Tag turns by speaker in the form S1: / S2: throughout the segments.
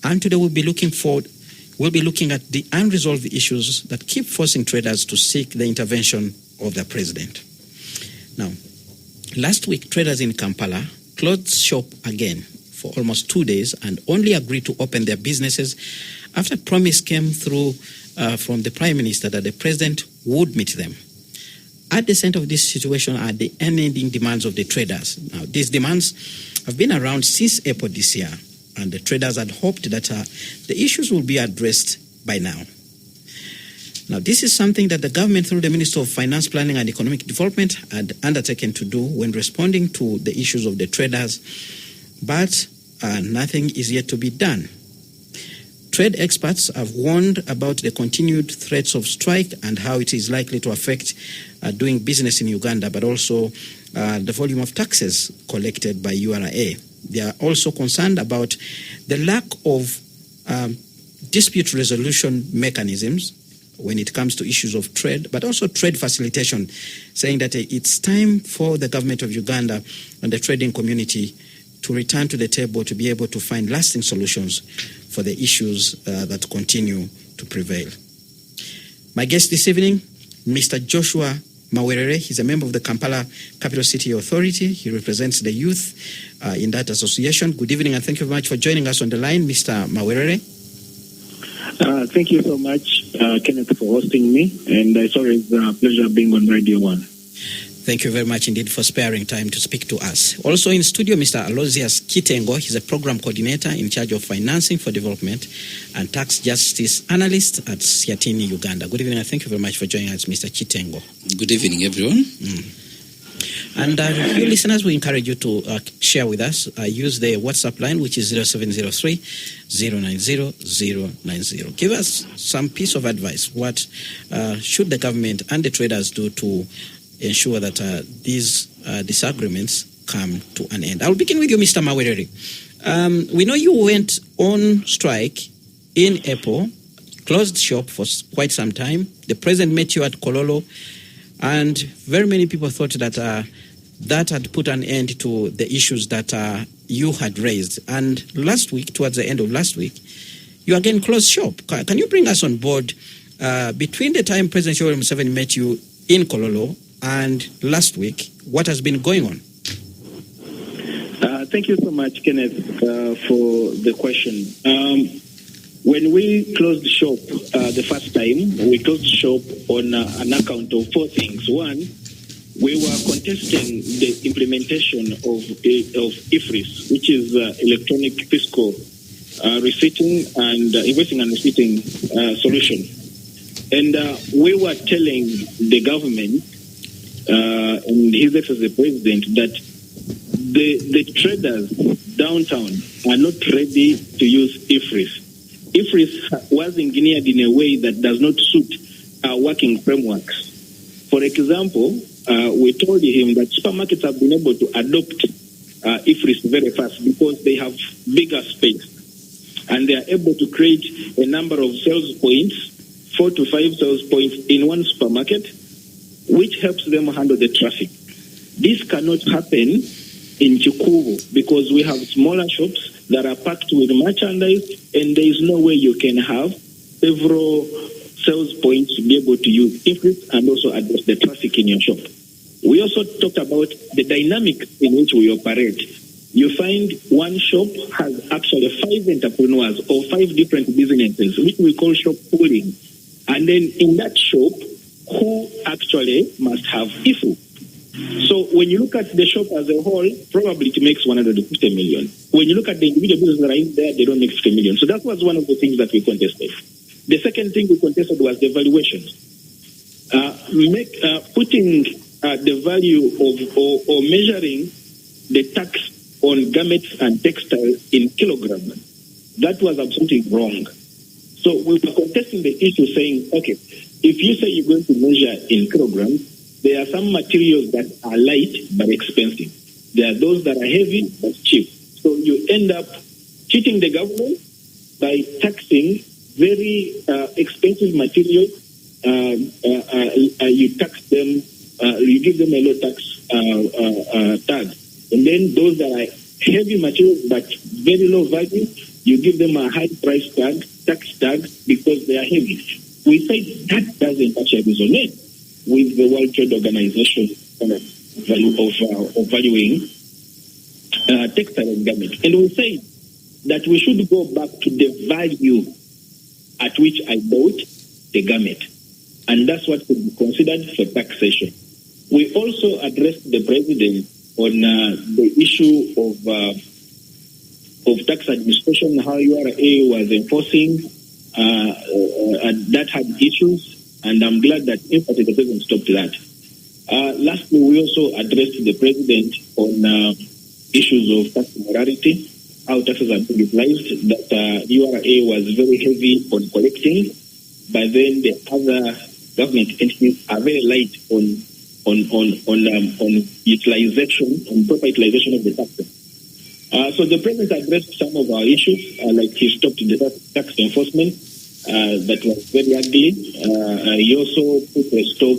S1: And today we'll be looking at the unresolved issues that keep forcing traders to seek the intervention of the president. Now, last week, traders in Kampala closed shop again for almost 2 days and only agreed to open their businesses after a promise came through from the Prime Minister that the president would meet them. At the center of this situation are the unending demands of the traders. Now, these demands have been around since April this year, and the traders had hoped that the issues will be addressed by now. Now, this is something that the government, through the Minister of Finance, Planning and Economic Development, had undertaken to do when responding to the issues of the traders, but nothing is yet to be done. Trade experts have warned about the continued threats of strike and how it is likely to affect doing business in Uganda, but also the volume of taxes collected by URA. They are also concerned about the lack of dispute resolution mechanisms when it comes to issues of trade, but also trade facilitation, saying that it's time for the government of Uganda and the trading community to return to the table to be able to find lasting solutions for the issues that continue to prevail. My guest this evening, Mr. Joshua Mawerere. He's a member of the Kampala Capital City Authority. He represents the youth in that association. Good evening, and thank you very much for joining us on the line, Mr. Mawerere.
S2: Thank you so much, Kenneth, for hosting me, and it's always a pleasure being on Radio 1.
S1: Thank you very much indeed for sparing time to speak to us. Also in studio, Mr. Aloysius Kitengo. He's a program coordinator in charge of financing for development and tax justice analyst at Siatini, Uganda. Good evening, and thank you very much for joining us, Mr. Kitengo.
S3: Good evening, everyone.
S1: And you listeners, we encourage you to share with us. Use the WhatsApp line, which is 0703 090 090. Give us some piece of advice. What should the government and the traders do to ensure that these disagreements come to an end? I'll begin with you, Mr. Mawerere. We know you went on strike in April, closed shop for quite some time. The president met you at Kololo, and very many people thought that that had put an end to the issues that you had raised. And last week, towards the end of last week, you again closed shop. Can you bring us on board between the time President Yoweri Museveni met you in Kololo and last week, what has been going on?
S2: Thank you so much, Kenneth, for the question. When we closed shop the first time, we closed shop on an account of four things. One, we were contesting the implementation of IFRIS, which is electronic fiscal receipting and invoicing and receipting solution. And we were telling the government and His Excellency the President that the traders downtown are not ready to use IFRIS. IFRIS was engineered in a way that does not suit our working frameworks. For example, we told him that supermarkets have been able to adopt IFRIS very fast because they have bigger space and they are able to create a number of sales points, 4 to 5 sales points in one supermarket, which helps them handle the traffic. This cannot happen in Chikuvu because we have smaller shops that are packed with merchandise, and there is no way you can have several sales points to be able to use IFRIS and also address the traffic in your shop. We also talked about the dynamics in which we operate. You find one shop has actually 5 entrepreneurs or 5 different businesses, which we call shop pooling. And then in that shop, who actually must have IFU. So when you look at the shop as a whole, probably it makes 150 million. When you look at the individual businesses that are in there, they don't make 50 million. So that was one of the things that we contested. The second thing we contested was the valuations. Putting the value of or measuring the tax on garments and textiles in kilograms. That was absolutely wrong. So we were contesting the issue saying, okay, if you say you're going to measure in kilograms, there are some materials that are light but expensive. There are those that are heavy but cheap. So you end up cheating the government by taxing very expensive materials. You tax them, you give them a low tax tag. And then those that are heavy materials but very low value, You give them a high price tag, tax tag, because they are heavy. We say that doesn't actually resonate with the World Trade Organization value of valuing textile and garment. And we say that we should go back to the value at which I bought the garment. And that's what could be considered for taxation. We also addressed the president on the issue of tax administration, how URA was enforcing, and that had issues. And I'm glad that in fact the president stopped that. Lastly, we also addressed the president on issues of tax morality, how taxes are being utilized, that URA was very heavy on collecting, but then the other government entities are very light on utilization, on proper utilization of the taxes. So the president addressed some of our issues, like he stopped the tax enforcement that was very ugly. He also put a stop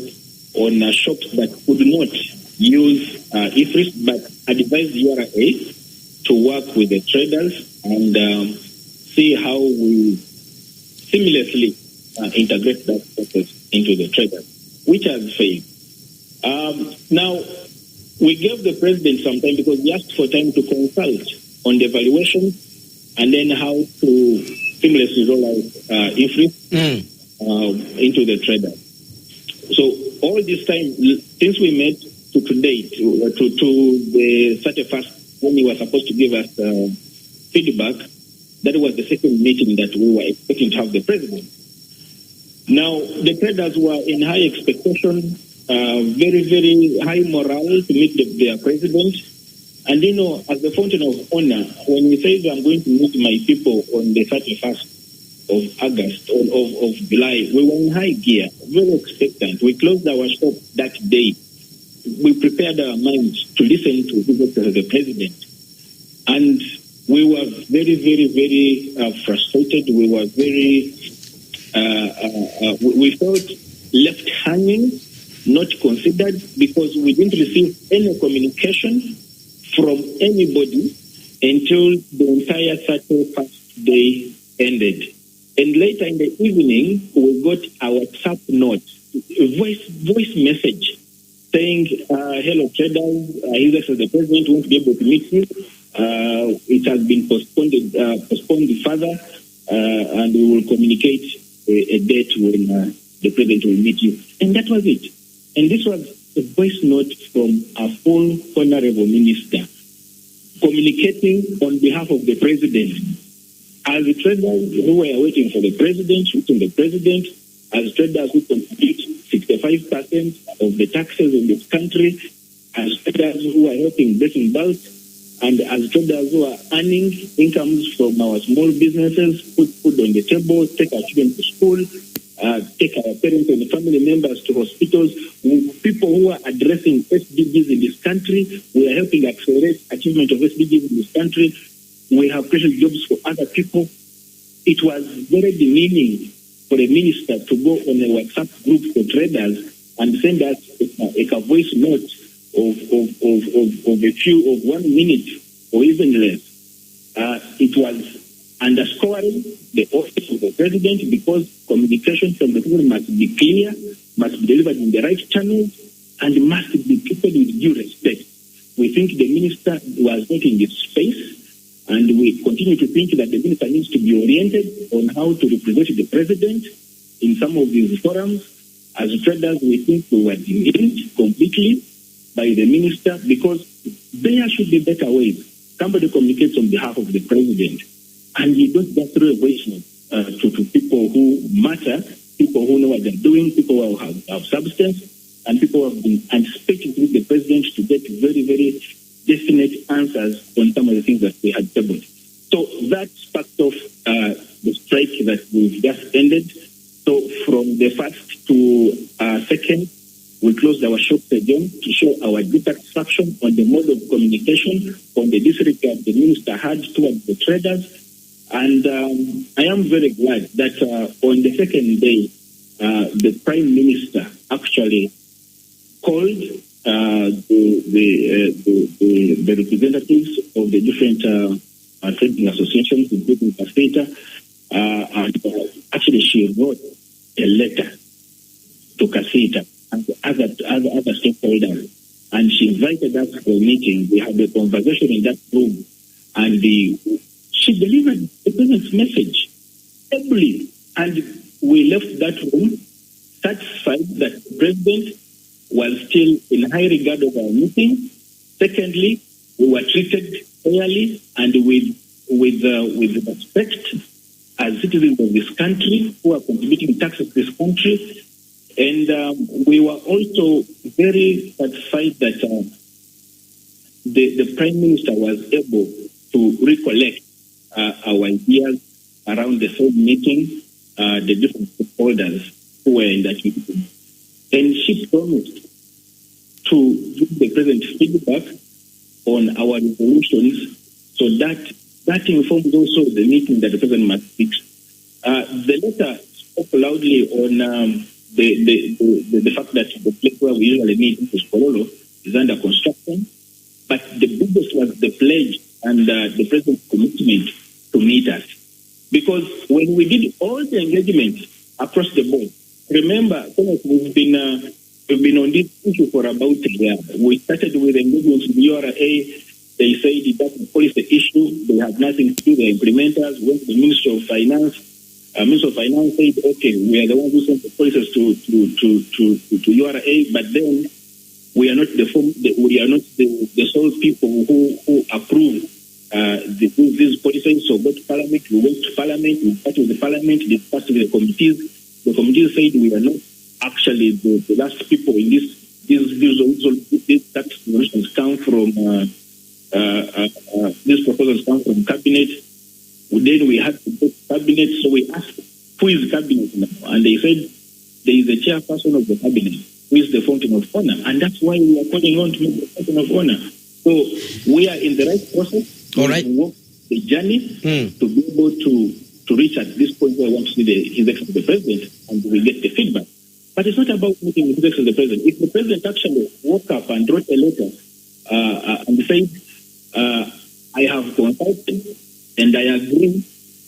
S2: on shops that could not use IFRIS, but advised URA to work with the traders and see how we seamlessly integrate that process into the traders, which has failed. Now, we gave the president some time because he asked for time to consult on the evaluation and then how to seamlessly roll out IFRIS into the traders. So all this time, since we met to today, to the 31st, when he was supposed to give us feedback, that was the second meeting that we were expecting to have the president. Now, the traders were in high expectation, very, very high morale to meet their president. And, you know, as the fountain of honor, when we say I'm going to meet my people on the 31st of August, of July, we were in high gear, very expectant. We closed our shop that day. We prepared our minds to listen to the president. And we were very, very, very frustrated. We were very, we felt left hanging, not considered, because we didn't receive any communication from anybody until the entire 31st day ended. And later in the evening, we got our WhatsApp note, a voice message saying, hello traders, His Excellency the President won't be able to meet you. It has been postponed further, and we will communicate a date when the President will meet you. And that was it. And this was a voice note from a full honorable minister communicating on behalf of the President. As the traders who were waiting for the President, as traders who contribute 65% of the taxes in this country, as traders who are helping breaking bulk, and as traders who are earning incomes from our small businesses, put food on the table, take our children to school, take our parents and family members to hospitals, people who are addressing SDGs in this country, we are helping accelerate achievement of SDGs in this country, we have created jobs for other people. It was very demeaning for a minister to go on a WhatsApp group for traders and send us a voice note of 1 minute or even less. It was underscoring the office of the president, because communication from the president must be clear, must be delivered in the right channels, and must be treated with due respect. We think the minister was not in this space, and we continue to think that the minister needs to be oriented on how to represent the president in some of these forums. As traders, we think we were demeaned completely by the minister, because there should be better ways. Somebody communicates on behalf of the president, and you don't just throw a voice note to people who matter, people who know what they're doing, people who have substance, and people who have been anticipating with the president to get very, very definite answers on some of the things that they had tabled. So that sparked off the strike that we've just ended. So from the 1st to 2nd, we closed our shops again to show our dissatisfaction on the mode of communication, on the disregard the minister had towards the traders. And I am very glad that on the second day, the Prime Minister actually called the representatives of the different trading associations, including Caseta, and actually she wrote a letter to Caseta and other stakeholders, and she invited us for a meeting. We had a conversation in that room, and she delivered the president's message ably, and we left that room satisfied that the president was still in high regard of our meeting. Secondly, we were treated fairly and with respect as citizens of this country who are contributing taxes to this country. And we were also very satisfied that the Prime Minister was able to recollect our ideas around the same meeting, the different stakeholders who were in that meeting. And she promised to give the President feedback on our resolutions, so that informs also the meeting that the President must fix. The letter spoke loudly on the fact that the place where we usually meet, which is Kololo, is under construction. But the biggest was the pledge and the President's commitment to meet us. Because when we did all the engagement across the board, remember, we've been on this issue for about a year. We started with engagements with URA. They said that's a policy issue. They have nothing to do. The implementers went to the Ministry of Finance. Minister of Finance said, okay, we are the ones who sent the policies to URA, but then we are not the sole people who approve these policies. So go to Parliament. We went to Parliament. We started with the Parliament. Discussed with the committees. The committees said we are not actually the last people in this. These tax solutions come from these proposals come from cabinet. Then we had to go to cabinet, so we asked, who is cabinet now? And they said, there is a chairperson of the cabinet who is the fountain of honor. And that's why we are calling on to make the fountain of honor. So we are in the right process.
S1: All right.
S2: To walk the journey to be able to reach at this point where I want to see His Excellency the President, and we get the feedback. But it's not about meeting with His Excellency the President. If the President actually woke up and wrote a letter and said, I have consulted and I agree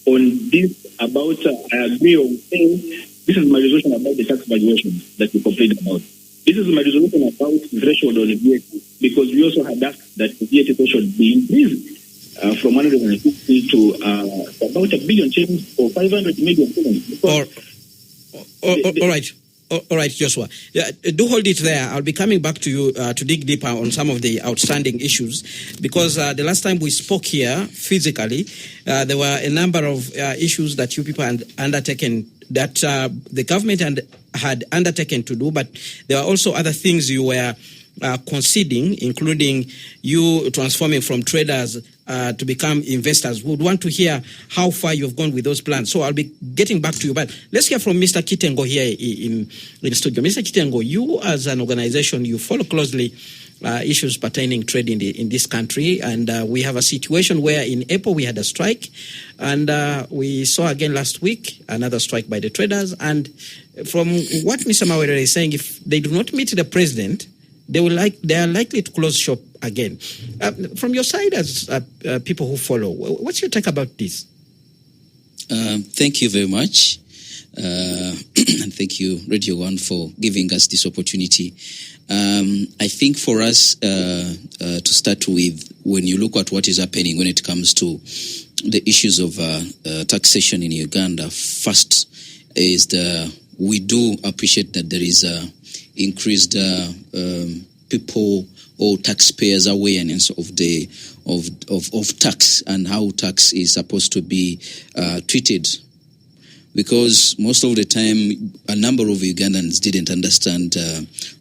S2: on this I agree on saying this is my resolution about the tax valuation that we complained about. This is my resolution about threshold on the VAT, because we also had asked that the VAT threshold be increased from 150 to about $1 billion change or 500 million.
S1: All right, Joshua. Do hold it there. I'll be coming back to you to dig deeper on some of the outstanding issues, because the last time we spoke here physically, there were a number of issues that you people had undertaken, that the government had undertaken to do, but there were also other things you were conceding, including you transforming from traders to become investors. We would want to hear how far you've gone with those plans. So I'll be getting back to you. But let's hear from Mr. Kitengo here in the studio. Mr. Kitengo, you as an organization, you follow closely issues pertaining trade in this country. And we have a situation where in April we had a strike. And we saw again last week another strike by the traders. And from what Mr. Mawere is saying, if they do not meet the president, they are likely to close shop again. From your side, as people who follow, what's your take about this?
S3: Thank you very much, and thank you, Radio 1, for giving us this opportunity. I think for us to start with, when you look at what is happening when it comes to the issues of taxation in Uganda, first is we do appreciate that there is increased people or taxpayers' awareness of tax and how tax is supposed to be treated. Because most of the time, a number of Ugandans didn't understand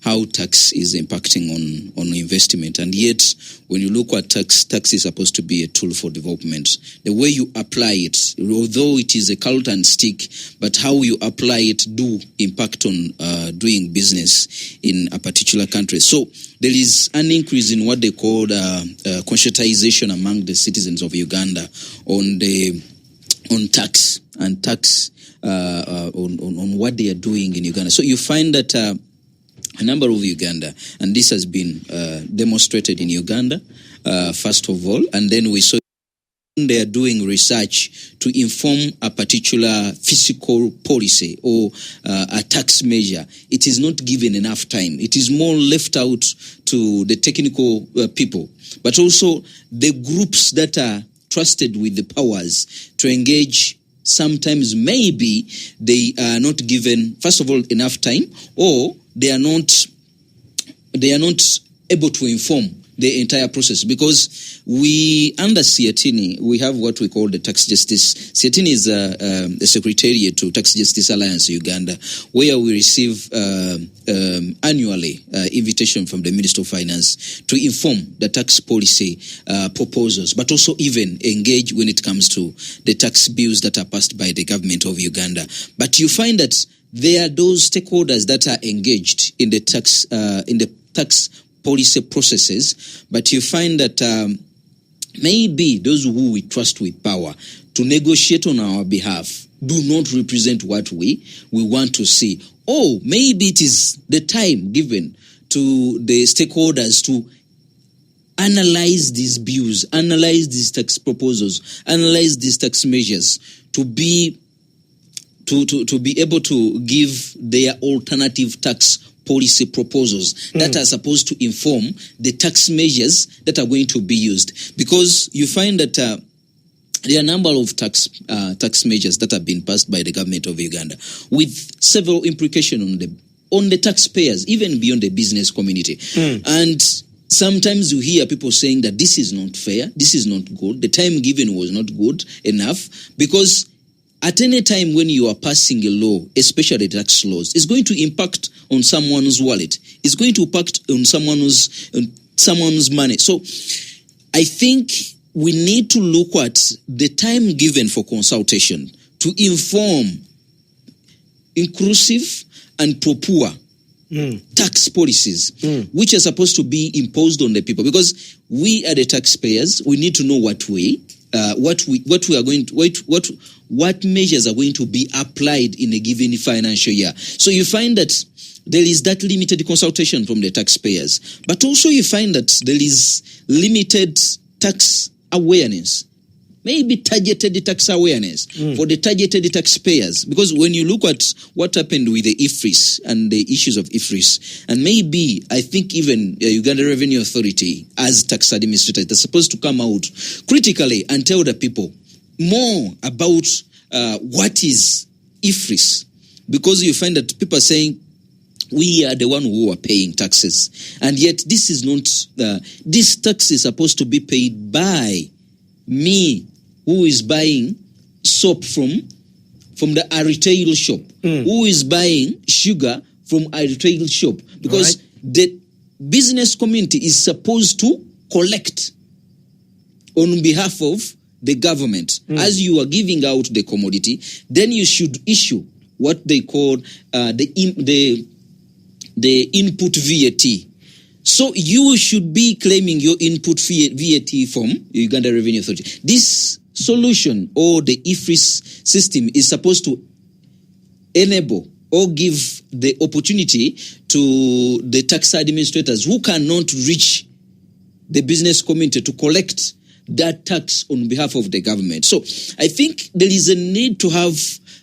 S3: how tax is impacting on investment. And yet, when you look at tax is supposed to be a tool for development. The way you apply it, although it is a carrot and stick, but how you apply it do impact on doing business in a particular country. So there is an increase in what they call conscientization among the citizens of Uganda on tax and tax on what they are doing in Uganda. So you find that a number of Uganda, and this has been demonstrated in Uganda, first of all, and then we saw they are doing research to inform a particular fiscal policy or a tax measure, it is not given enough time. It is more left out to the technical people, but also the groups that are trusted with the powers to engage. Sometimes maybe they are not given, first of all, enough time, or they are not able to inform the entire process, because we, under Siatini, we have what we call the Tax Justice. Siatini is a secretariat to Tax Justice Alliance Uganda, where we receive annually invitation from the Minister of Finance to inform the tax policy proposals, but also even engage when it comes to the tax bills that are passed by the government of Uganda. But you find that there are those stakeholders that are engaged in the tax policy processes, but you find that maybe those who we trust with power to negotiate on our behalf do not represent what we want to see. Or maybe it is the time given to the stakeholders to analyze these bills, analyze these tax proposals, analyze these tax measures to be able to give their alternative tax policy proposals that are supposed to inform the tax measures that are going to be used. Because you find that there are a number of tax measures that have been passed by the government of Uganda with several implications on the taxpayers, even beyond the business community. And sometimes you hear people saying that this is not fair, this is not good, the time given was not good enough, because at any time when you are passing a law, especially tax laws, it's going to impact on someone's wallet. It's going to impact on someone's money. So I think we need to look at the time given for consultation to inform inclusive and proper tax policies, which are supposed to be imposed on the people. Because we are the taxpayers, we need to know what measures are going to be applied in a given financial year. So you find that there is that limited consultation from the taxpayers, but also you find that there is limited tax awareness, maybe targeted tax awareness for the targeted taxpayers. Because when you look at what happened with the IFRIS and the issues of IFRIS, and maybe I think even Uganda Revenue Authority as tax administrators, they're supposed to come out critically and tell the people more about what is IFRIS. Because you find that people are saying, we are the one who are paying taxes, and yet this is not, this tax is supposed to be paid by me, who is buying soap from a retail shop, who is buying sugar from a retail shop, because the business community is supposed to collect on behalf of the government. As you are giving out the commodity, then you should issue what they call the input VAT. So you should be claiming your input VAT from Uganda Revenue Authority. This solution, or the IFRIS system, is supposed to enable or give the opportunity to the tax administrators who cannot reach the business community to collect that tax on behalf of the government. So I think there is a need to have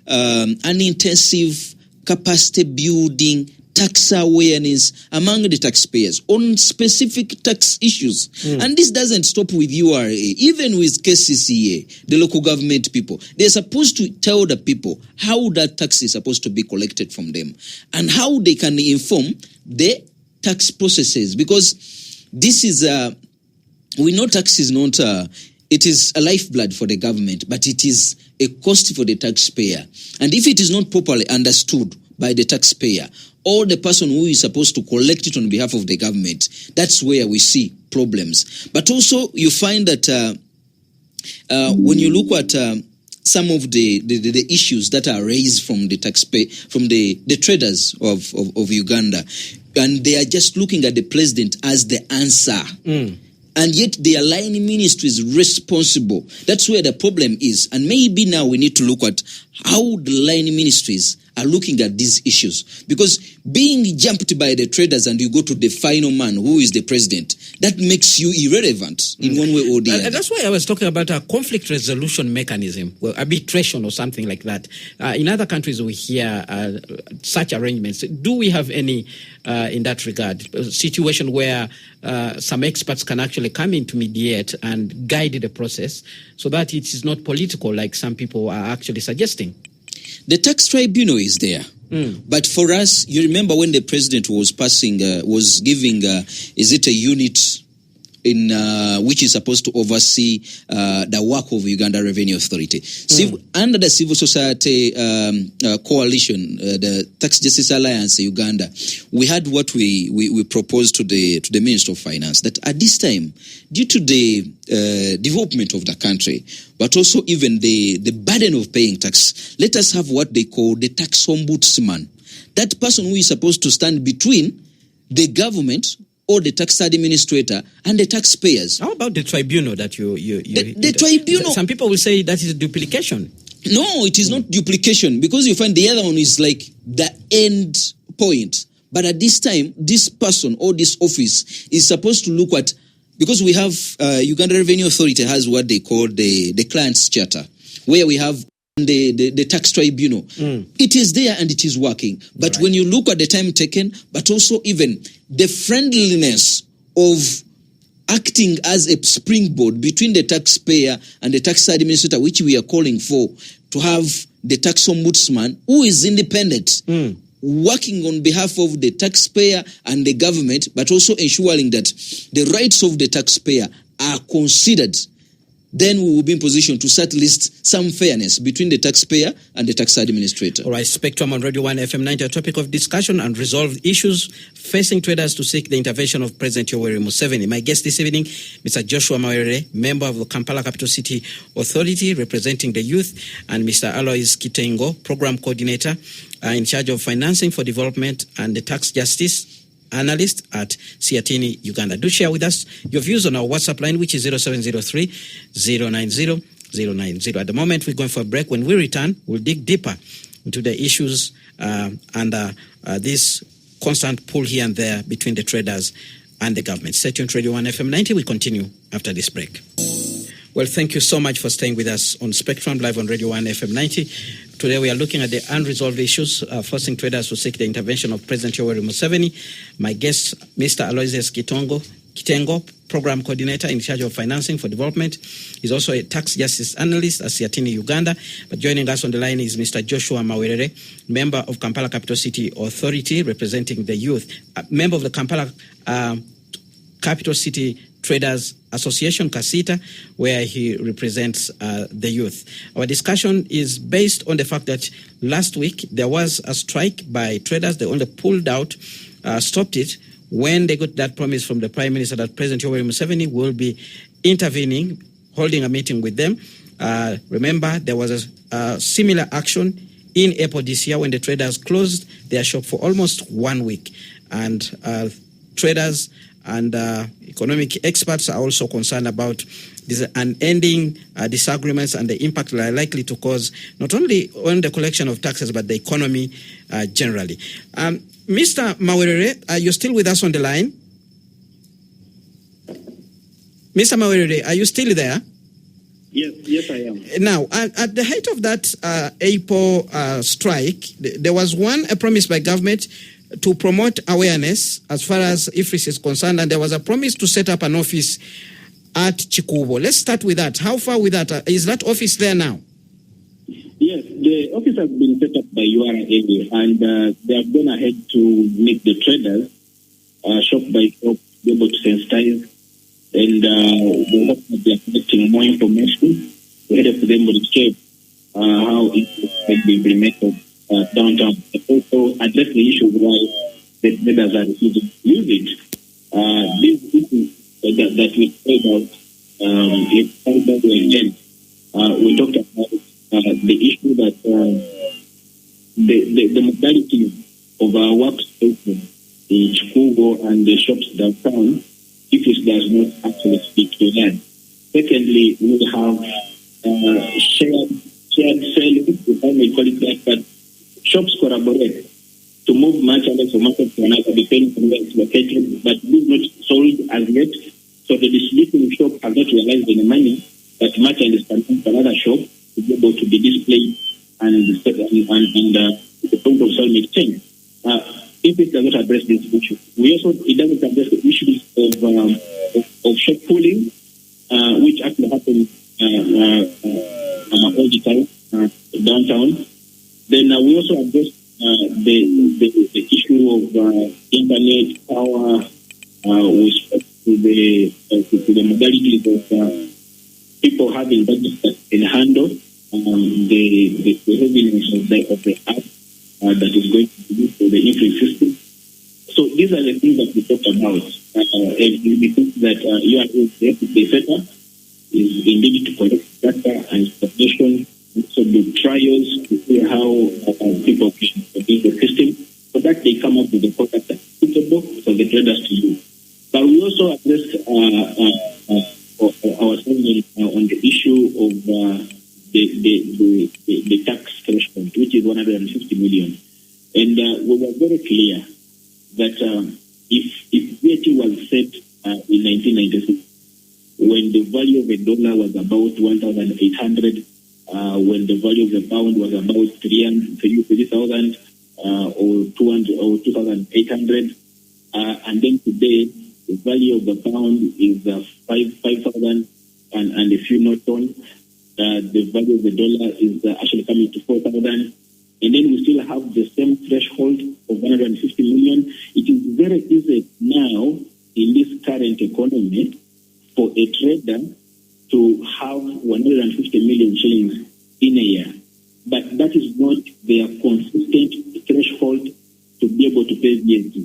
S3: an intensive capacity building tax awareness among the taxpayers on specific tax issues. And this doesn't stop with URA, even with KCCA, the local government people. They're supposed to tell the people how that tax is supposed to be collected from them and how they can inform the tax processes. Because this is, we know tax is not, it is a lifeblood for the government, but it is a cost for the taxpayer. And if it is not properly understood by the taxpayer, or the person who is supposed to collect it on behalf of the government, that's where we see problems. But also you find that when you look at some of the issues that are raised from the taxpayer, from the traders of Uganda, and they are just looking at the president as the answer. And yet the aligning ministry is responsible. That's where the problem is. And maybe now we need to look at how the aligning ministries are looking at these issues. Because being jumped by the traders and you go to the final man, who is the president, that makes you irrelevant in one way or the other.
S1: That's why I was talking about a conflict resolution mechanism, well, arbitration or something like that. In other countries, we hear such arrangements. Do we have any in that regard? A situation where some experts can actually come in to mediate and guide the process so that it is not political like some people are actually suggesting?
S3: The tax tribunal is there. But for us, you remember when the president was giving, is it a unit in which is supposed to oversee the work of Uganda Revenue Authority. Under the civil society coalition, the Tax Justice Alliance Uganda, we had what we proposed to the Minister of Finance, that at this time, due to the development of the country, but also even the burden of paying tax, let us have what they call the tax ombudsman. That person who is supposed to stand between the government or the tax administrator and the taxpayers. How
S1: about the tribunal that you
S3: the tribunal?
S1: Some people will say that is duplication.
S3: No, it is not duplication, because you find the other one is like the end point. But at this time, this person or this office is supposed to look at, because we have Uganda Revenue Authority has what they call the client's charter, where we have the tax tribunal. It is there and it is working. But when you look at the time taken, but also even the friendliness of acting as a springboard between the taxpayer and the tax administrator, which we are calling for, to have the tax ombudsman who is independent, working on behalf of the taxpayer and the government, but also ensuring that the rights of the taxpayer are considered. Then we will be in position to set at least some fairness between the taxpayer and the tax administrator.
S1: All right, Spectrum on Radio 1 FM 90, a topic of discussion, unresolved issues facing traders to seek the intervention of President Yoweri Museveni. My guest this evening, Mr. Joshua Mawerere, member of the Kampala Capital City Authority, representing the youth, and Mr. Alois Kitengo, program coordinator in charge of financing for development and the tax justice analyst at Siatini, Uganda. Do share with us your views on our WhatsApp line, which is 0703-090-090. At the moment, we're going for a break. When we return, we'll dig deeper into the issues under this constant pull here and there between the traders and the government. Stay tuned to Radio 1 FM 90. We continue after this break. Well, thank you so much for staying with us on Spectrum, live on Radio 1 FM 90. Today we are looking at the unresolved issues forcing traders to seek the intervention of President Yoweri Museveni. My guest, Mr. Aloysius Kitengo, program coordinator in charge of financing for development. He's also a tax justice analyst at Siatini, Uganda. But joining us on the line is Mr. Joshua Mawerere, member of Kampala Capital City Authority, representing the youth, member of the Kampala Capital City Traders Association, CACITA, where he represents the youth. Our discussion is based on the fact that last week there was a strike by traders. They only pulled out, stopped it, when they got that promise from the Prime Minister that President Yoweri Museveni will be intervening, holding a meeting with them. Remember, there was a similar action in April this year when the traders closed their shop for almost 1 week. And traders and economic experts are also concerned about these unending disagreements and the impact they are likely to cause not only on the collection of taxes but the economy generally. Mr. Mawerere, are you still with us on the line? Mr. Mawerere, are you still there?
S2: Yes, I am.
S1: Now, at the height of that April strike, there was a promise by government to promote awareness as far as IFRIS is concerned, and there was a promise to set up an office at Chikubo. Let's start with that. How far with that? Is that office there now?
S2: Yes, the office has been set up by URA, and they have gone ahead to meet the traders, shop by shop, be able to sensitize, and they hope that they are collecting more information to help them with shape how it can be implemented downtown, but also address the issues why the traders are refusing to use it. These issues that we spoke about again, we talked about the issue that the modalities of our workspaces in Chikugo and the shops downtown, if it does not actually speak to them. Secondly, we have shared selling, if I may call it that, but shops collaborate to move merchandise from market to another, depending on where it's located, but this is not sold as yet. So the distributing shop has not realized any money that merchandise can come to another shop to be able to be displayed and the point of sale make change. If it does not address this issue, it doesn't address the issues of shop pooling, which actually happens all the time downtown. Then we also address the issue of internet power with respect to the modalities of people having budgets that can handle the heaviness of the app that is going to be used for the infrastructure system. So these are the things that we talked about. And we think that the setup is indeed to collect data and information, so do trials to see how people can use the system, so that they come up with a product that's suitable for the traders to use. But we also addressed ourselves on the issue of the tax threshold, which is 150 million. And we were very clear that if VAT was set in 1996, when the value of a dollar was about 1,800, when the value of the pound was about 3,000 or 200 or 2,800, and then today the value of the pound is 5,000 and a few not on. The value of the dollar is actually coming to 4,000, and then we still have the same threshold of 150 million. It is very easy now in this current economy for a trader to have 150 million shillings in a year, but that is not their consistent threshold to be able to pay VAT.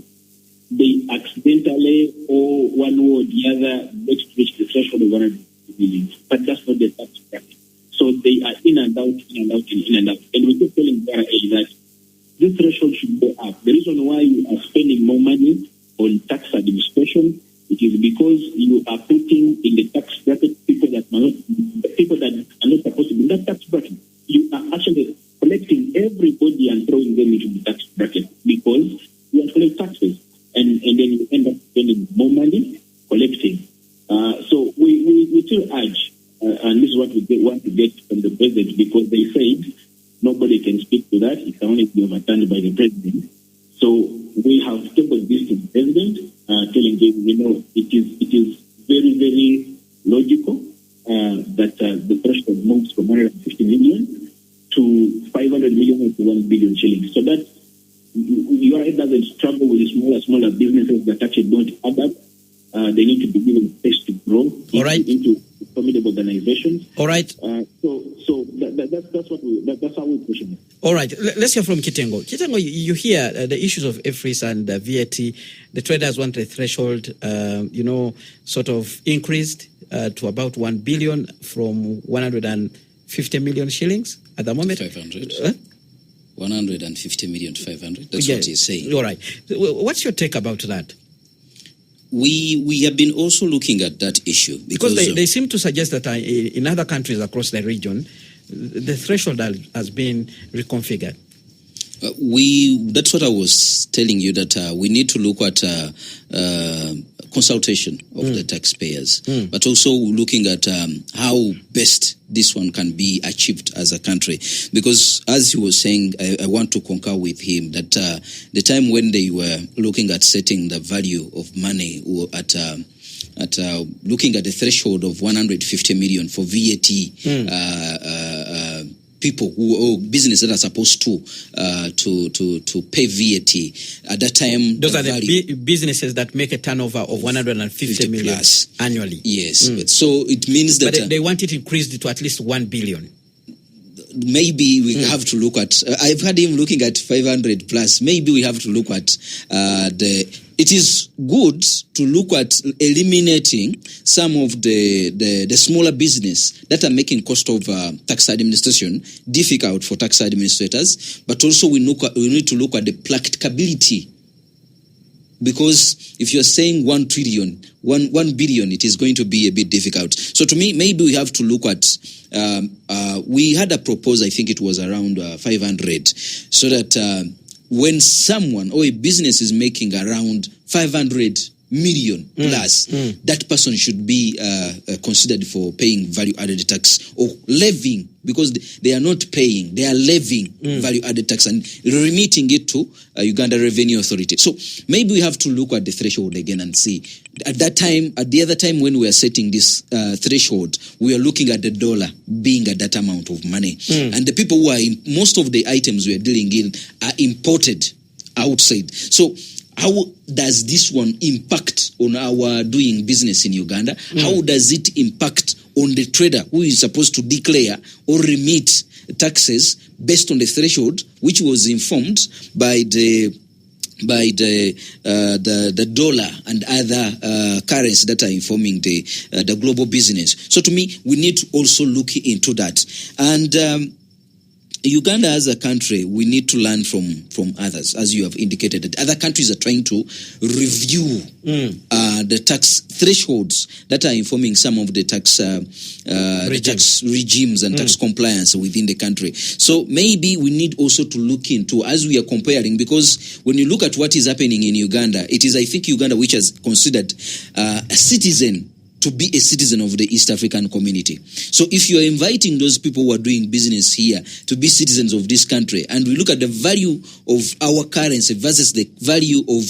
S2: They accidentally, or one way or the other, reach the threshold of 150 million, but that's not the tax bracket. So they are in and out, in and out, in and out. And we keep telling them that this threshold should go up. The reason why you are spending more money on tax administration, it is because you are putting in the tax bracket people that are not supposed to be in that tax bracket. You are actually collecting everybody and throwing them into the tax bracket because you are collecting taxes, and then you end up spending more money collecting. So we still urge, and this is what we want to get from the president, because they said nobody can speak to that. It can only be overturned by the president. So we have tabled this to the president, telling him, it is very, very logical that the threshold moves from 150 million to 500 million or to 1 billion shillings. So that URA doesn't struggle with the smaller businesses that actually don't add up. They need to be given space to grow into formidable organizations.
S1: All right.
S2: So that's how we push it.
S1: All right. Let's hear from Kitengo. Kitengo, you hear the issues of EFRIS and VAT. The traders want a threshold, sort of increased to about 1 billion from 150 million shillings at the moment.
S3: 500. 150 million to 500. That's what he's saying.
S1: All right. What's your take about that?
S3: We have been also looking at that issue
S1: because they seem to suggest that in other countries across the region, the threshold has been reconfigured.
S3: That's what I was telling you, that we need to look at consultation of the taxpayers, but also looking at how best this one can be achieved as a country. Because as he was saying, I want to concur with him that the time when they were looking at setting the value of money or at looking at the threshold of 150 million for VAT, people or businesses that are supposed to pay VAT at that time.
S1: Those are the businesses that make a turnover of 150 million plus annually.
S3: Yes, so it means that
S1: but they want it increased to at least 1 billion.
S3: Maybe we have to look at. I've had him looking at 500 plus. Maybe we have to look at It is good to look at eliminating some of the smaller business that are making cost of tax administration difficult for tax administrators. But also we need to look at the practicability because if you're saying 1 trillion, 1 billion, it is going to be a bit difficult. So to me, maybe we have to look at, we had a proposal, I think it was around 500, so that when someone or a business is making around 500 million plus, that person should be considered for paying value-added tax or levying, because they are not paying, they are levying value-added tax and remitting it to Uganda Revenue Authority. So maybe we have to look at the threshold again and see. At that time, at the other time when we are setting this threshold, we are looking at the dollar being at that amount of money. And the people who are in, most of the items we are dealing in are imported outside. So how does this one impact on our doing business in Uganda? How does it impact on the trader who is supposed to declare or remit taxes based on the threshold, which was informed by the dollar and other currencies that are informing the global business? So to me, we need to also look into that. And Uganda as a country, we need to learn from others, as you have indicated. That other countries are trying to review the tax thresholds that are informing some of the tax regimes and tax compliance within the country. So maybe we need also to look into, as we are comparing, because when you look at what is happening in Uganda, it is, I think, Uganda which has considered a citizen to be a citizen of the East African community. So if you are inviting those people who are doing business here to be citizens of this country, and we look at the value of our currency versus the value of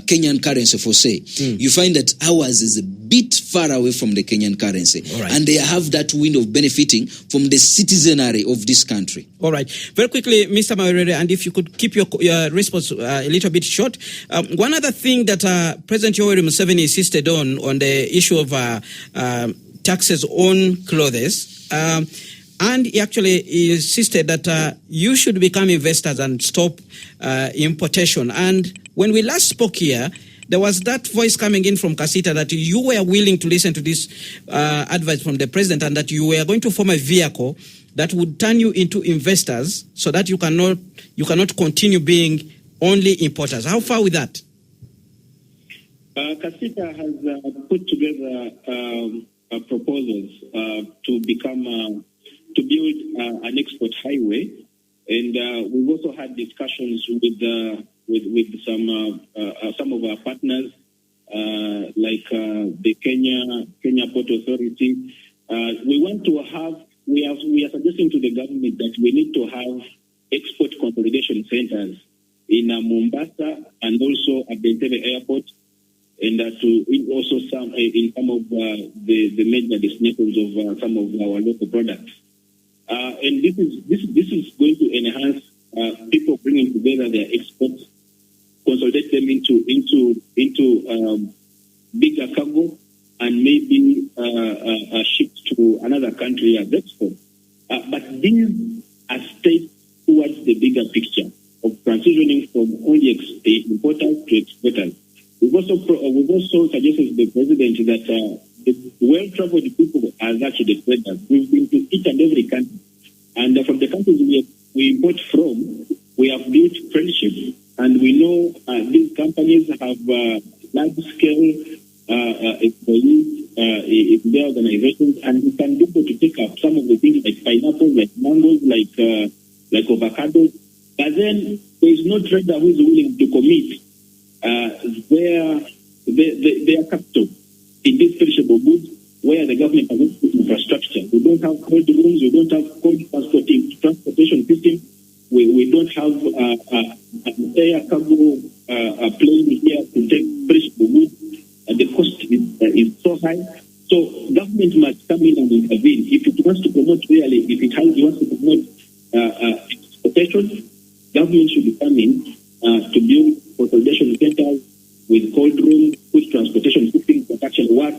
S3: Kenyan currency, for say, you find that ours is a bit far away from the Kenyan currency. Right. And they have that wind of benefiting from the citizenry of this country.
S1: All right. Very quickly, Mr. Mawerere, and if you could keep your response a little bit short. One other thing that President Yoweri Museveni insisted on the issue of taxes on clothes, and he actually insisted that you should become investors and stop importation. And when we last spoke here, there was that voice coming in from Kasita that you were willing to listen to this advice from the president, and that you were going to form a vehicle that would turn you into investors so that you cannot continue being only importers. How far with that?
S2: Kasita has put together proposals to build an export highway, and we've also had discussions with some of our partners, like the Kenya Port Authority. We are suggesting to the government that we need to have export consolidation centers in Mombasa and also at the Entebbe Airport, and also in some of the major destinations of some of our local products. And this is going to enhance people bringing together their exports, consolidate them into bigger cargo, and maybe shipped to another country as export. But these are steps towards the bigger picture of transitioning from only importers to exporters. We've also suggested to the president that the well-traveled people are actually traders. We've been to each and every country, and from the countries we import from, we have built friendships, and we know these companies have large-scale employees in their organizations, and we can be able to take up some of the things like pineapples, like mangoes, like avocados. But then there is no trader who is willing to commit their capital in these perishable goods, where the government has not put infrastructure. We don't have cold rooms, we don't have cold transportation system, we don't have an air cargo plane here to take perishable goods, and the cost is so high. So government must come in and intervene. If it wants to promote wants to promote exportation, government should come in to build consolidation centers with cold rooms, food transportation system, production work,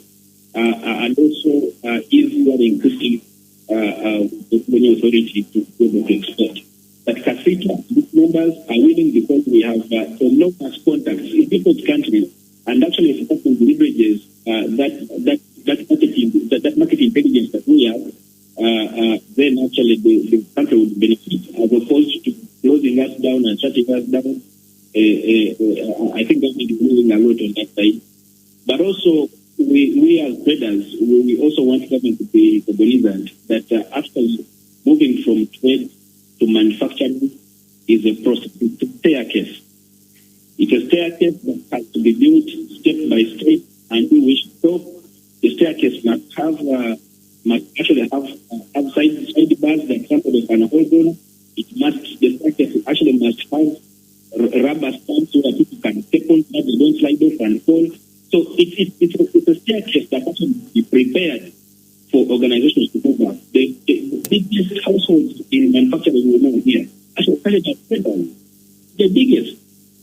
S2: and also easier increasing the revenue authority to be able to export. But Kasita, these members are willing because we have enormous contacts in different countries, and actually supporting leverages that market intelligence that we have. Then actually the country would benefit, as opposed to closing us down and shutting us down. I think government is moving a lot on that side. But also, we as traders, we also want government to be cognizant that actually moving from trade to manufacturing is a process, it's a staircase. It's a staircase that has to be built step by step until we stop. The staircase must actually have side bars that somebody can hold on. The staircase actually must have rubber stamps so that people can step on that they don't slide off and fall. So it's a staircase that has to be prepared for organizations to move up. The biggest households in manufacturing we know here actually started at traders. The biggest.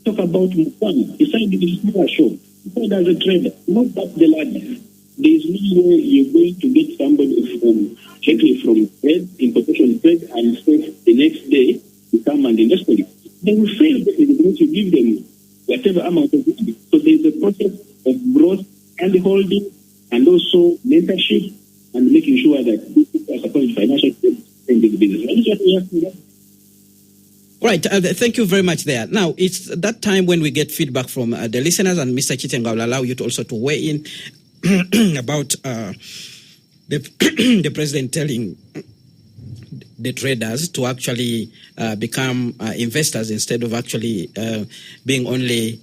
S2: Talk about Mukwana. He said it is not a show. He as a trader, not that the largest. There is no way you're going to get somebody from trade, importation trade, and the next day to come and invest in it. They will fail because you give them whatever amount of money. So there is a process of growth and holding, and also mentorship, and making sure that people are supported financially in this business.
S1: Right. Thank you very much there. Now, it's that time when we get feedback from the listeners, and Mr. Chitenga will allow you to also to weigh in about the president telling the traders to actually become investors instead of actually being only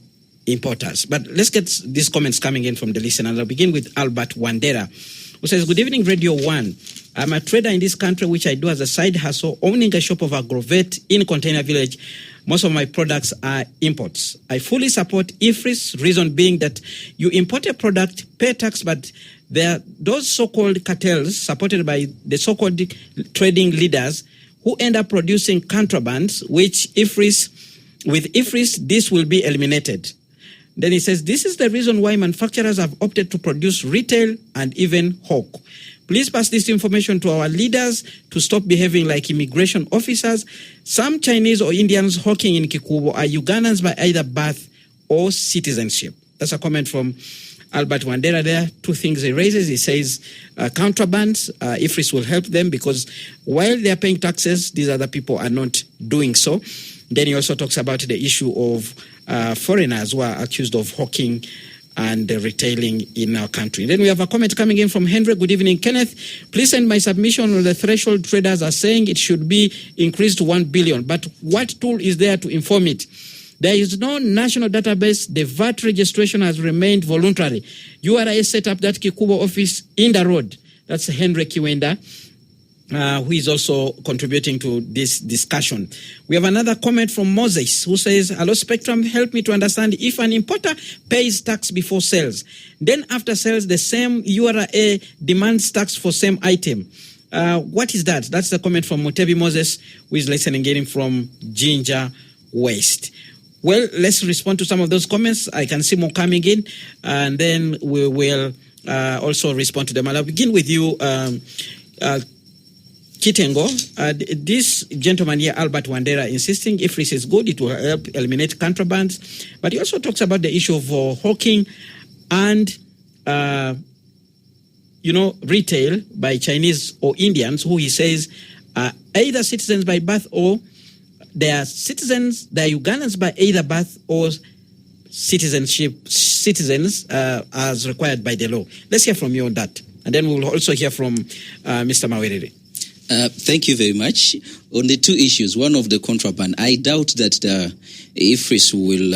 S1: importers. But let's get these comments coming in from the listeners. I'll begin with Albert Wandera, who says, "Good evening, Radio 1. I'm a trader in this country, which I do as a side hustle, owning a shop of agrovet in Container Village. Most of my products are imports. I fully support IFRI's, reason being that you import a product, pay tax, but there are those so-called cartels supported by the so-called trading leaders who end up producing contrabands, which with IFRI's, this will be eliminated." Then he says, "This is the reason why manufacturers have opted to produce retail and even hawk. Please pass this information to our leaders to stop behaving like immigration officers. Some Chinese or Indians hawking in Kikubo are Ugandans by either birth or citizenship." That's a comment from Albert Wandera there. Two things he raises. He says contrabands, IFRIS will help them because while they are paying taxes, these other people are not doing so. Then he also talks about the issue of foreigners who are accused of hawking and retailing in our country. Then we have a comment coming in from Henry. "Good evening, Kenneth. Please send my submission on the threshold. Traders are saying it should be increased to 1 billion. But what tool is there to inform it? There is no national database. The VAT registration has remained voluntary. URA set up that Kikubo office in the road." That's Henry Kiwenda, who is also contributing to this discussion. We have another comment from Moses, who says, "Hello, Spectrum, help me to understand if an importer pays tax before sales, then after sales, the same URA demands tax for same item. What is that?" That's the comment from Mutebi Moses, who is listening in from Ginger West. Well, let's respond to some of those comments. I can see more coming in, and then we will also respond to them. I'll begin with you, Kitengo. This gentleman here, Albert Wandera, insisting IFRIS is good, it will help eliminate contrabands. But he also talks about the issue of hawking and, retail by Chinese or Indians, who he says are either citizens by birth or they are Ugandans by either birth or citizens as required by the law. Let's hear from you on that. And then we'll also hear from Mr. Mawerere.
S3: Thank you very much. On the two issues, one of the contraband, I doubt that the IFRIS will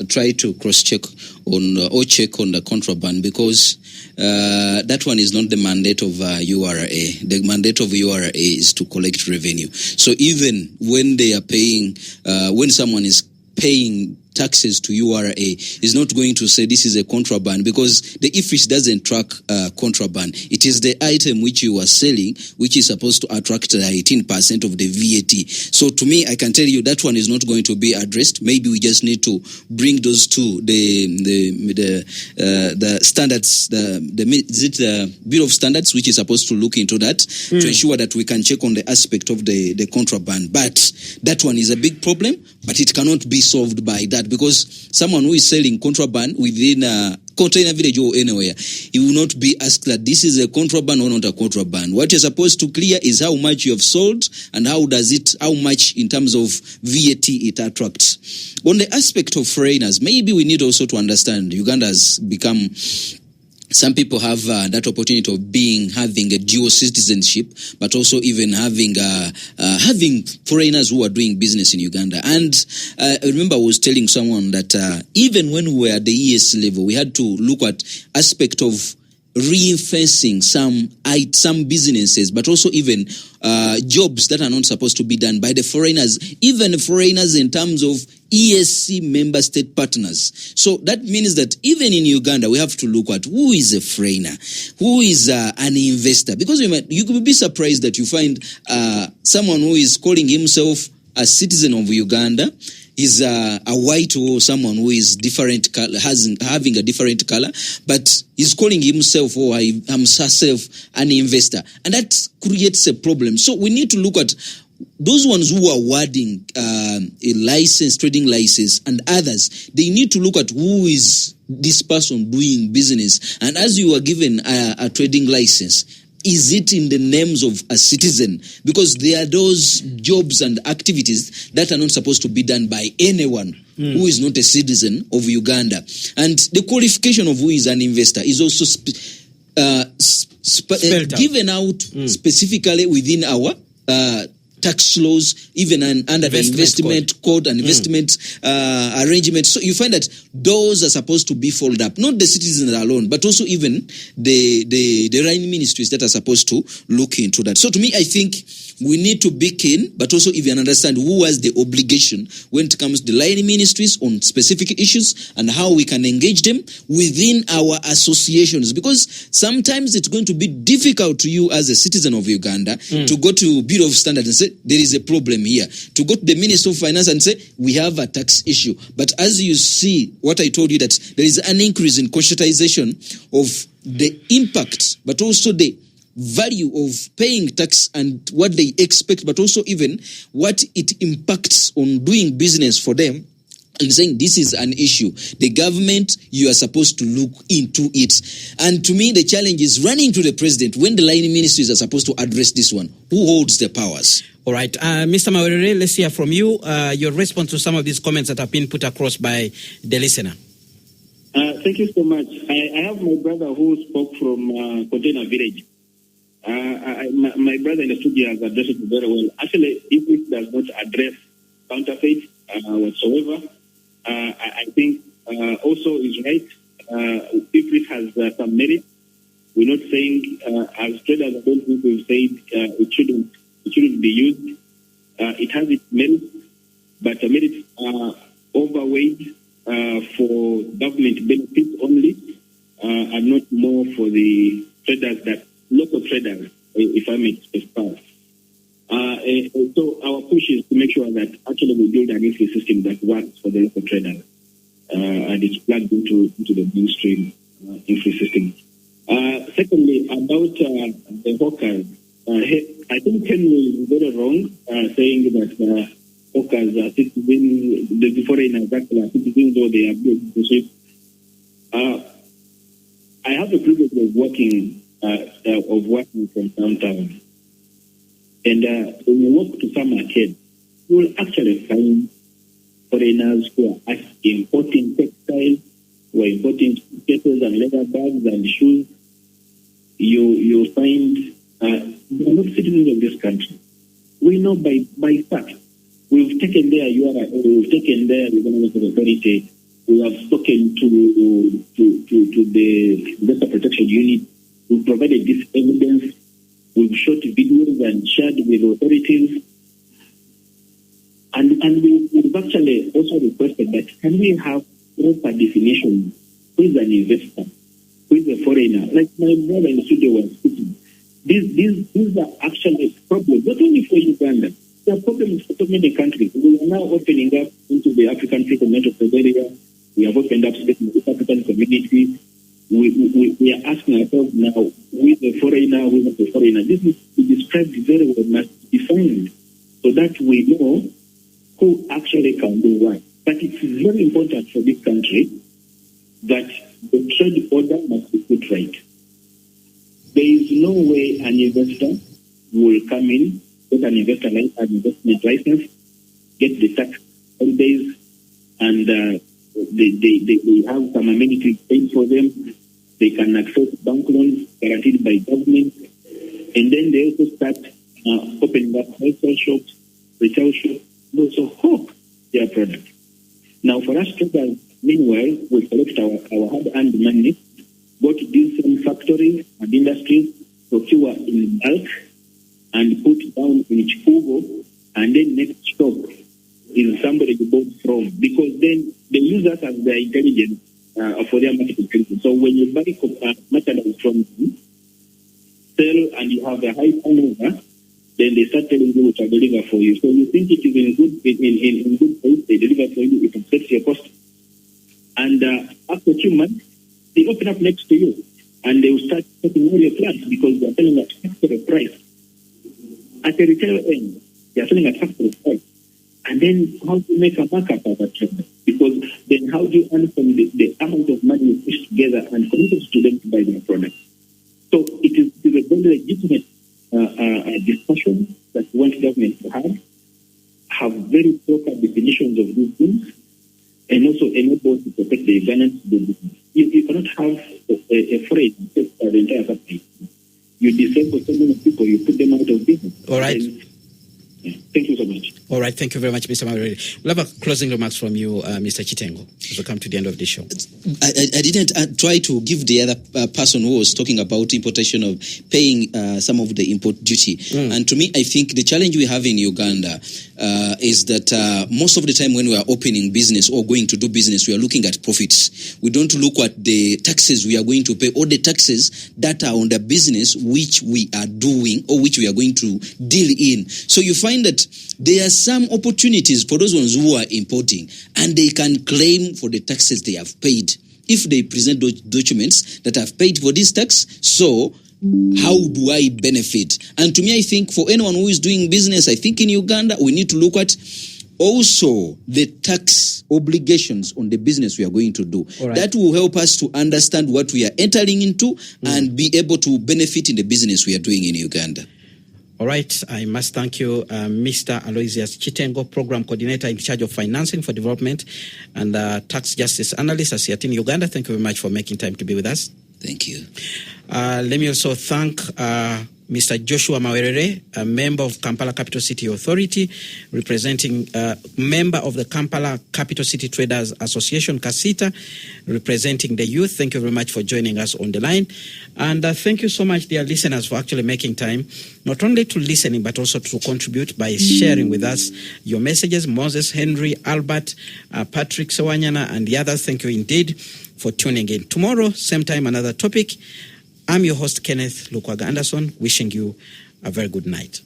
S3: try to cross-check on or check on the contraband because that one is not the mandate of URA. The mandate of URA is to collect revenue. So even when they are paying, when someone is paying taxes to URA, is not going to say this is a contraband because the IFRIS doesn't track contraband. It is the item which you are selling which is supposed to attract 18% of the VAT. So to me, I can tell you that one is not going to be addressed. Maybe we just need to bring those two, the standards, the Bureau of Standards, which is supposed to look into that to ensure that we can check on the aspect of the contraband. But that one is a big problem, but it cannot be solved by that. Because someone who is selling contraband within container village or anywhere, you will not be asked that this is a contraband or not a contraband. What you're supposed to clear is how much you have sold and how much in terms of VAT it attracts. On the aspect of foreigners, maybe we need also to understand Uganda has become, some people have that opportunity of having a dual citizenship, but also even having foreigners who are doing business in Uganda. And I remember I was telling someone that even when we were at the EAC level, we had to look at aspect of reinforcing some businesses, but also even jobs that are not supposed to be done by the foreigners, even foreigners in terms of ESC member state partners. So that means that even in Uganda, we have to look at who is a foreigner, who is an investor, because you could be surprised that you find someone who is calling himself a citizen of Uganda is a white or someone who is different, having a different color, but he's calling himself or herself an investor, and that creates a problem. So we need to look at those ones who are awarding a license, trading license, and others. They need to look at who is this person doing business, and as you are given a trading license, is it in the names of a citizen? Because there are those jobs and activities that are not supposed to be done by anyone who is not a citizen of Uganda. And the qualification of who is an investor is also given out specifically within our tax laws, even under the investment code and investment arrangement. So you find that those are supposed to be followed up, not the citizens alone, but also even the line ministries that are supposed to look into that. So to me, I think we need to be keen, but also even understand who has the obligation when it comes to the line ministries on specific issues and how we can engage them within our associations. Because sometimes it's going to be difficult to you as a citizen of Uganda to go to Bureau of Standards and say, there is a problem here. To go to the Minister of Finance and say, we have a tax issue. But as you see, what I told you, that there is an increase in conscientization of the impact, but also the value of paying tax and what they expect, but also even what it impacts on doing business for them, and saying this is an issue. The government, you are supposed to look into it. And to me, the challenge is running to the president when the line ministries are supposed to address this one. Who holds the powers?
S1: All right. Mr. Mawerere, let's hear from you. Your response to some of these comments that have been put across by the listener.
S2: Thank you so much. I have my brother who spoke from Container Village. My brother in the studio has addressed it very well. Actually, if it does not address counterfeit whatsoever, I think also is right. If it has some merit, we're not saying as traders, I don't think we've said it shouldn't be used. It has its merits, but the merits are overweighed for government benefits only, and not more for the traders, that local traders, if I may specify. So our push is to make sure that actually we build an info system that works for the local traders, and it's plugged into the mainstream info system. Secondly, about the hawkers, I think Henry is very wrong saying that hawkers are citizens, the foreigners actually are citizens, or they are built the ship. I have the privilege of working from downtown. And when you walk to some arcade, you will actually find foreigners who are importing textiles, who are importing suitcases and leather bags and shoes. You'll find they are not citizens of this country. We know by fact. We've taken their URI, we've taken their economic authority. We have spoken to the Investor Protection Unit. We've provided this evidence. We've shot videos and shared with authorities. And we've actually also requested that can we have proper definition? Who is an investor? Who is a foreigner? Like my brother in the studio was speaking. These are actually problems, not only for Uganda. There are problems for so many countries. We are now opening up into the African Free Commercial area. We have opened up space in the African community. We are asking ourselves now, who is a foreigner, who is not a foreigner? This is described very well, must be defined, so that we know who actually can do what. But it's very important for this country that the trade order must be put right. There is no way an investor will come in, get an investment license, get the tax holidays, and they have some amenities paid for them. They can access bank loans guaranteed by government. And then they also start opening up wholesale shops, retail shops, and also hawk their products. Now, for us traders, meanwhile, we collect our hard-earned money, go to these same factories and industries, procure in bulk, and put down in Chicago, and then next stop is somebody you bought from, because then they use us as their intelligence for their marketing. So when you buy merchandise from them, sell, and you have a high turnover, then they start telling you which are deliver for you. So you think it is in good place, they deliver for you, it affects your cost. And after 2 months, they open up next to you, and they will start taking all your plans because they are selling at factory price. At the retail end, they are selling at factory price. And then how do you make a markup of that trade? Because then how do you earn from the amount of money you push together and commit to them to buy their product? So it is a very legitimate discussion that we want government to have very proper definitions of these things, and also enable to protect the Ugandans to do business. You cannot have a phrase for the entire country. You disable so many people, you put them out of business.
S1: All right.
S2: Thank you so much.
S1: All right. Thank you very much, Mr. Mawerere. We'll have a closing remarks from you, Mr. Chitengo, as we come to the end of the show.
S3: I didn't try to give the other person who was talking about importation of paying some of the import duty. And to me, I think the challenge we have in Uganda is that most of the time when we are opening business or going to do business, we are looking at profits. We don't look at the taxes we are going to pay or the taxes that are on the business which we are doing or which we are going to deal in. So you find that there are some opportunities for those ones who are importing, and they can claim for the taxes they have paid if they present those documents that have paid for this tax. So how do I benefit? And to me, I think for anyone who is doing business, I think in Uganda, we need to look at also the tax obligations on the business we are going to do.
S1: Right.
S3: That will help us to understand what we are entering into and be able to benefit in the business we are doing in Uganda.
S1: All right. I must thank you, Mr. Aloysius Chitengo, Program Coordinator in charge of Financing for Development and Tax Justice Analyst at Siatin, Uganda. Thank you very much for making time to be with us.
S3: Thank you.
S1: Let me also thank Mr. Joshua Mawerere, a member of Kampala Capital City Authority, representing member of the Kampala Capital City Traders Association, CACITA, representing the youth. Thank you very much for joining us on the line. And thank you so much, dear listeners, for actually making time, not only to listening, but also to contribute by sharing with us your messages. Moses, Henry, Albert, Patrick Sawanyana, and the others, thank you indeed for tuning in. Tomorrow, same time, another topic. I'm your host, Kenneth Lukwaga Anderson, wishing you a very good night.